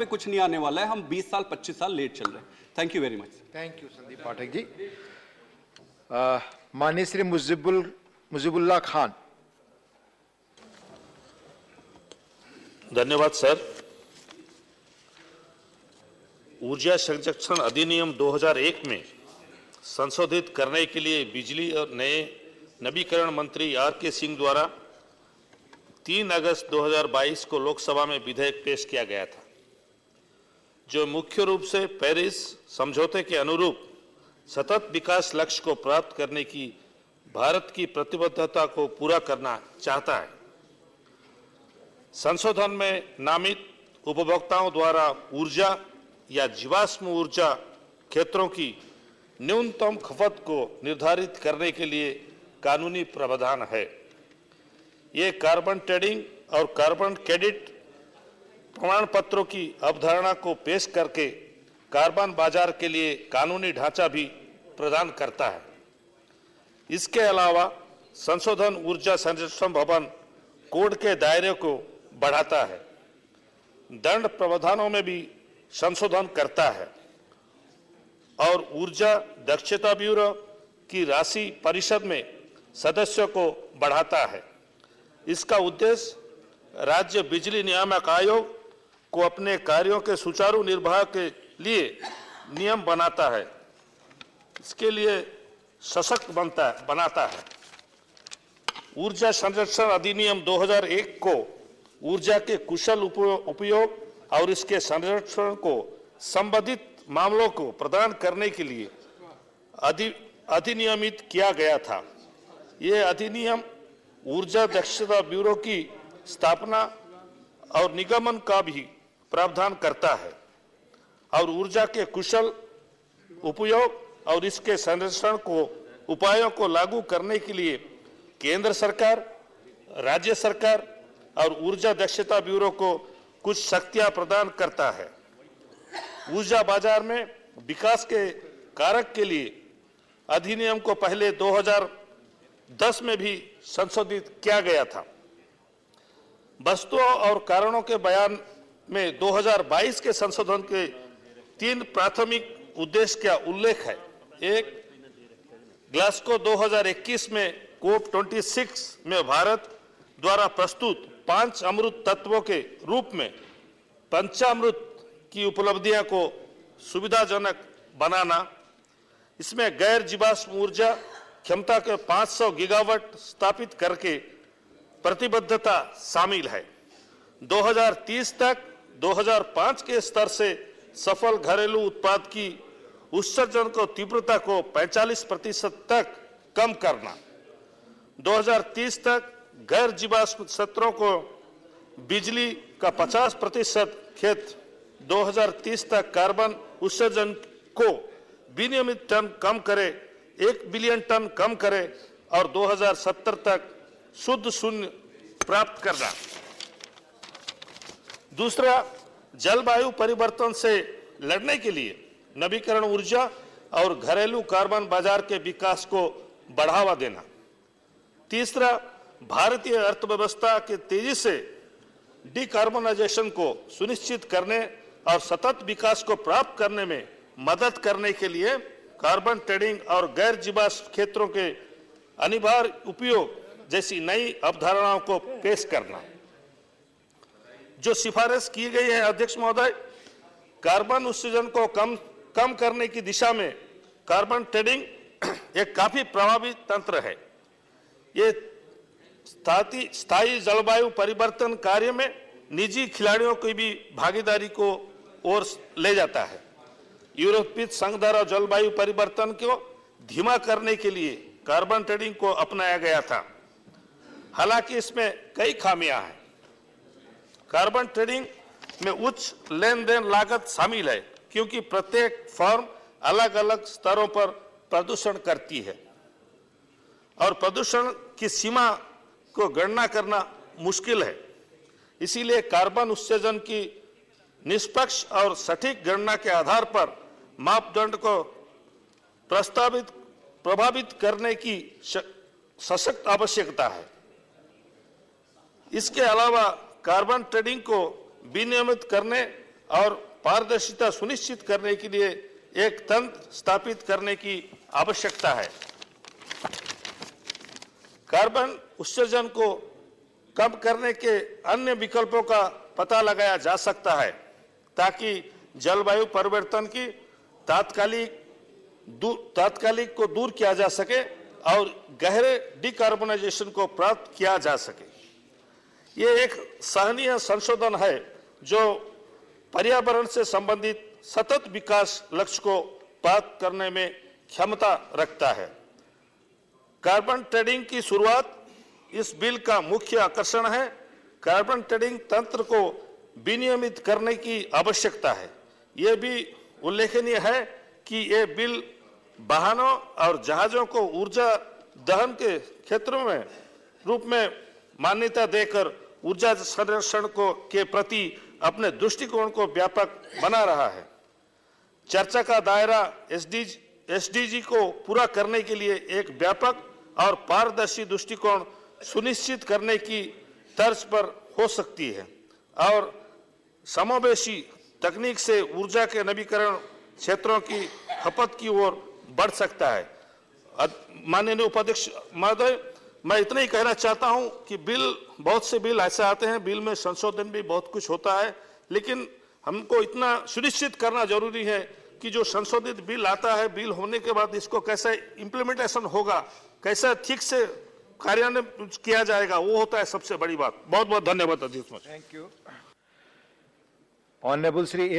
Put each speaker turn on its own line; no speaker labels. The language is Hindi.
पे कुछ नहीं आने वाला है। हम 20 साल 25 साल लेट चल रहे हैं। Thank you very much.
Thank you Sandeep Pathak ji. माननीय श्री मुजीबुल्लाह खान।
धन्यवाद सर। ऊर्जा संरक्षण अधिनियम 2001 में संशोधित करने के लिए बिजली और नए नवीकरण मंत्री आर.के. सिंह द्वारा 3 अगस्त 2022 को लोकसभा में विधेयक पेश किया गया था, जो मुख्य रूप से पेरिस समझौते के अनुरूप सतत विकास लक्ष्य को प्राप्त करने की भारत की प्रतिबद्धता को पूरा करना चाहता है। संशोधन में नामित उपभोक्ताओं द्वारा ऊर्जा या जीवाश्म ऊर्जा क्षेत्रों की न्यूनतम खपत को निर्धारित करने के लिए कानूनी प्रावधान है। ये कार्बन ट्रेडिंग और कार्बन क्रेडिट प्रमाण पत्रों की अवधारणा को पेश करके कार्बन बाजार के लिए कानूनी ढांचा भी प्रदान करता है। इसके अलावा संशोधन ऊर्जा संरक्षण भवन कोड के दायरे को बढ़ाता है, दंड प्रावधानों में भी संशोधन करता है और ऊर्जा दक्षता ब्यूरो की राशि परिषद में सदस्यों को बढ़ाता है। इसका उद्देश्य राज्य बिजली नियामक आयोग को अपने कार्यों के सुचारू निर्वाह के लिए नियम बनाता है, इसके लिए सशक्त बनाता है। ऊर्जा संरक्षण अधिनियम 2001 को ऊर्जा के कुशल उपयोग और इसके संरक्षण को संबंधित मामलों को प्रदान करने के लिए अधिनियमित किया गया था। ये अधिनियम ऊर्जा दक्षता ब्यूरो की स्थापना और निगमन का भी प्रावधान करता है और ऊर्जा के कुशल उपयोग और इसके संरक्षण को उपायों को लागू करने के लिए केंद्र सरकार, राज्य सरकार और ऊर्जा दक्षता ब्यूरो को कुछ शक्तियां प्रदान करता है। ऊर्जा बाजार में विकास के कारक के लिए अधिनियम को पहले 2010 में भी संशोधित किया गया था। वस्तुओं और कारणों के बयान में 2022 के संशोधन के 3 प्राथमिक उद्देश्य का उल्लेख है। एक, ग्लासगो 2021 में COP26 में भारत द्वारा प्रस्तुत 5 अमृत तत्वों के रूप में पंचामृत की उपलब्धियों को सुविधाजनक बनाना। इसमें गैर जीवाश्म ऊर्जा क्षमता के 500 गीगावाट स्थापित करके प्रतिबद्धता शामिल है। 2030 तक 2005 के स्तर से सफल घरेलू उत्पाद की उत्सर्जन को तीव्रता को 45% तक कम करना। 2030 तक गैर जीवाश्म क्षेत्रों को बिजली का 50% खेत 2030 तक कार्बन उत्सर्जन को विनियमित टन कम करे, 1 बिलियन टन कम करे और 2070 तक शुद्ध शून्य प्राप्त करना। दूसरा, जलवायु परिवर्तन से लड़ने के लिए नवीकरण ऊर्जा और घरेलू कार्बन बाजार के विकास को बढ़ावा देना। तीसरा, भारतीय अर्थव्यवस्था के तेजी से डिकार्बनाइजेशन को सुनिश्चित करने और सतत विकास को प्राप्त करने में मदद करने के लिए कार्बन ट्रेडिंग और गैर जीवाश्म क्षेत्रों के अनिवार्य उपयोग जैसी नई अवधारणाओं को पेश करना। जो सिफारिश की गई है अध्यक्ष महोदय, कार्बन उत्सर्जन को कम करने की दिशा में कार्बन ट्रेडिंग एक काफी प्रभावी तंत्र है। ये स्थायी जलवायु परिवर्तन कार्य में निजी खिलाड़ियों की भी भागीदारी को ओर ले जाता है। यूरोपीय संघ द्वारा जलवायु परिवर्तन को धीमा करने के लिए कार्बन ट्रेडिंग को अपनाया गया था, हालांकि इसमें कई खामियां हैं। कार्बन ट्रेडिंग में उच्च लेन देन लागत शामिल है, क्योंकि प्रत्येक फर्म अलग अलग स्तरों पर प्रदूषण करती है और प्रदूषण की सीमा को गणना करना मुश्किल है। इसीलिए कार्बन उत्सर्जन की निष्पक्ष और सटीक गणना के आधार पर मापदंड को प्रभावित करने की सशक्त आवश्यकता है। इसके अलावा कार्बन ट्रेडिंग को विनियमित करने और पारदर्शिता सुनिश्चित करने के लिए एक तंत्र स्थापित करने की आवश्यकता है। कार्बन उत्सर्जन को कम करने के अन्य विकल्पों का पता लगाया जा सकता है ताकि जलवायु परिवर्तन की तात्कालिक को दूर किया जा सके और गहरे डिकार्बोनाइजेशन को प्राप्त किया जा सके। ये एक सराहनीय संशोधन है जो पर्यावरण से संबंधित सतत विकास लक्ष्य को प्राप्त करने में क्षमता रखता है। कार्बन ट्रेडिंग की शुरुआत इस बिल का मुख्य आकर्षण है। कार्बन ट्रेडिंग तंत्र को विनियमित करने की आवश्यकता है। यह भी उल्लेखनीय है कि यह बिल वाहनों और जहाजों को ऊर्जा दहन के क्षेत्रों में रूप में मान्यता देकर ऊर्जा संरक्षण के प्रति अपने दृष्टिकोण को व्यापक बना रहा है। चर्चा का दायरा एसडीजी को पूरा करने के लिए एक व्यापक और पारदर्शी दृष्टिकोण सुनिश्चित करने की तर्ज पर हो सकती है और समावेशी तकनीक से ऊर्जा के नवीकरण क्षेत्रों की खपत की ओर बढ़ सकता है। माननीय उपाध्यक्ष महोदय, मैं इतना ही कहना चाहता हूं कि बहुत से बिल ऐसे आते हैं, बिल में संशोधन भी बहुत कुछ होता है, लेकिन हमको इतना सुनिश्चित करना जरूरी है कि जो संशोधित बिल आता है, बिल होने के बाद इसको कैसे इम्प्लीमेंटेशन होगा, कैसे ठीक से कार्यान्वयन किया जाएगा, वो होता है सबसे बड़ी बात। बहुत बहुत धन्यवाद अध्यक्ष।
Thank you. ऑनरेबल श्री